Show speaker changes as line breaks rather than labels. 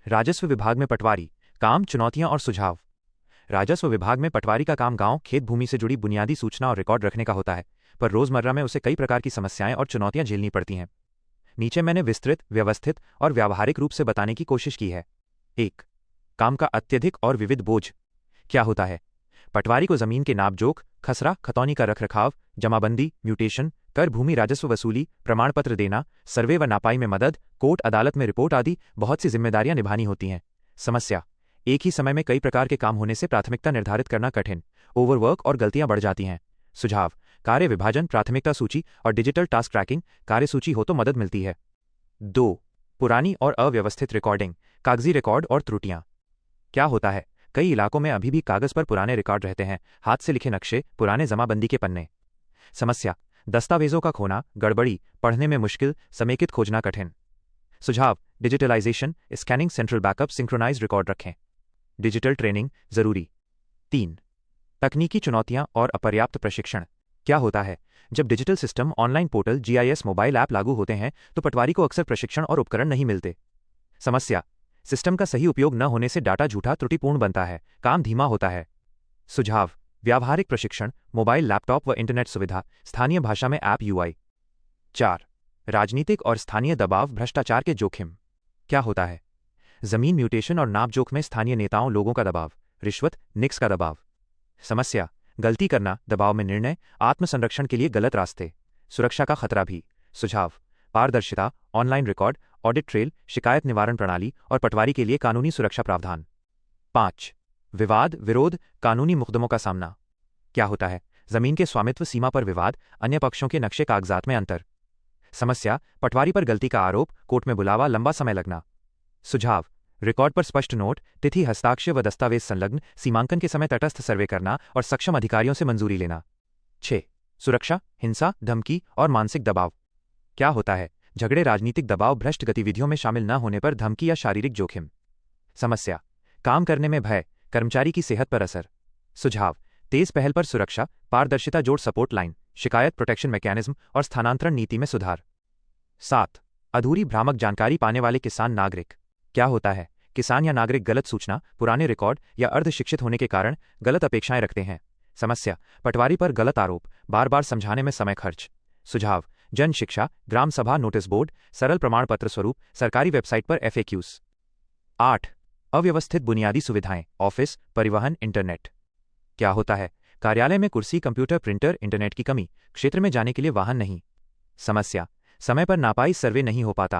राजस्व विभाग में पटवारी काम, चुनौतियां और सुझाव। राजस्व विभाग में पटवारी का काम गांव खेत भूमि से जुड़ी बुनियादी सूचना और रिकॉर्ड रखने का होता है, पर रोजमर्रा में उसे कई प्रकार की समस्याएं और चुनौतियां झेलनी पड़ती हैं। नीचे मैंने विस्तृत, व्यवस्थित और व्यावहारिक रूप से बताने की कोशिश की है। 1. काम का अत्यधिक और विविध बोझ। क्या होता है? पटवारी को जमीन के नापजोख, खसरा खतौनी का रखरखाव, जमाबंदी, म्यूटेशन, कर भूमि राजस्व वसूली, प्रमाण पत्र देना, सर्वे व नापाई में मदद, कोर्ट अदालत में रिपोर्ट आदि बहुत सी जिम्मेदारियां निभानी होती हैं। समस्या: एक ही समय में कई प्रकार के काम होने से प्राथमिकता निर्धारित करना कठिन, ओवरवर्क और गलतियां बढ़ जाती हैं। सुझाव: कार्य विभाजन, प्राथमिकता सूची और डिजिटल टास्क ट्रैकिंग। कार्यसूची हो तो मदद मिलती है। 2. पुरानी और अव्यवस्थित रिकॉर्डिंग, कागजी रिकॉर्ड और त्रुटियां। क्या होता है? कई इलाकों में अभी भी कागज पर पुराने रिकॉर्ड रहते हैं, हाथ से लिखे नक्शे, पुराने जमाबंदी के पन्ने। समस्या: दस्तावेजों का खोना, गड़बड़ी, पढ़ने में मुश्किल, समेकित खोजना कठिन। सुझाव: digitalisation, scanning, central backup, synchronised record रखें। डिजिटल ट्रेनिंग जरूरी। 3. तकनीकी चुनौतियां और अपर्याप्त प्रशिक्षण। क्या होता है? जब digital system, online portal, GIS, mobile app लागू होते हैं तो पटवारी को अक्सर प्रशिक्षण और उपकरण नहीं मिलते। समस्या: सिस्टम का सही उपयोग न होने से डाटा झूठा, त्रुटिपूर्ण बनता है, काम धीमा होता है। सुझाव: व्यावहारिक प्रशिक्षण, मोबाइल, लैपटॉप व इंटरनेट सुविधा, स्थानीय भाषा में ऐप, यूआई। 4. राजनीतिक और स्थानीय दबाव, भ्रष्टाचार के जोखिम। क्या होता है? जमीन म्यूटेशन और नापजोख में स्थानीय नेताओं, लोगों का दबाव, रिश्वत, निक्स का दबाव। समस्या: गलती करना, दबाव में निर्णय, आत्मसंरक्षण के लिए गलत रास्ते, सुरक्षा का खतरा भी। सुझाव: पारदर्शिता, ऑनलाइन रिकॉर्ड, ऑडिट ट्रेल, शिकायत निवारण प्रणाली और पटवारी के लिए कानूनी सुरक्षा प्रावधान। 5. विवाद, विरोध, कानूनी मुकदमों का सामना। क्या होता है? जमीन के स्वामित्व सीमा पर विवाद, अन्य पक्षों के नक्शे कागजात में अंतर। समस्या: पटवारी पर गलती का आरोप, कोर्ट में बुलावा, लंबा समय लगना। सुझाव: रिकॉर्ड पर स्पष्ट नोट, तिथि, हस्ताक्षर व दस्तावेज संलग्न, सीमांकन के समय तटस्थ सर्वे करना और सक्षम अधिकारियों से मंजूरी लेना। 6. सुरक्षा, हिंसा, धमकी और मानसिक दबाव। क्या होता है? झगड़े, राजनीतिक दबाव, भ्रष्ट गतिविधियों में शामिल न होने पर धमकी या शारीरिक जोखिम। समस्या: काम करने में भय, कर्मचारी की सेहत पर असर। सुझाव: तेज पहल पर सुरक्षा, पारदर्शिता जोड़ सपोर्ट लाइन, शिकायत प्रोटेक्शन मैकेनिज्म और स्थानांतरण नीति में सुधार। 7. अधूरी भ्रामक जानकारी पाने वाले किसान, नागरिक। क्या होता है? किसान या नागरिक गलत सूचना, पुराने रिकॉर्ड या अर्धशिक्षित होने के कारण गलत अपेक्षाएं रखते हैं। समस्या: पटवारी पर गलत आरोप, बार बार समझाने में समय खर्च। सुझाव: जन शिक्षा, ग्राम सभा, नोटिस बोर्ड, सरल प्रमाण पत्र स्वरूप, सरकारी वेबसाइट पर FAQs। 8. अव्यवस्थित बुनियादी सुविधाएं, ऑफिस, परिवहन, इंटरनेट। क्या होता है? कार्यालय में कुर्सी, कंप्यूटर, प्रिंटर, इंटरनेट की कमी, क्षेत्र में जाने के लिए वाहन नहीं। समस्या: समय पर नापाई, सर्वे नहीं हो पाता,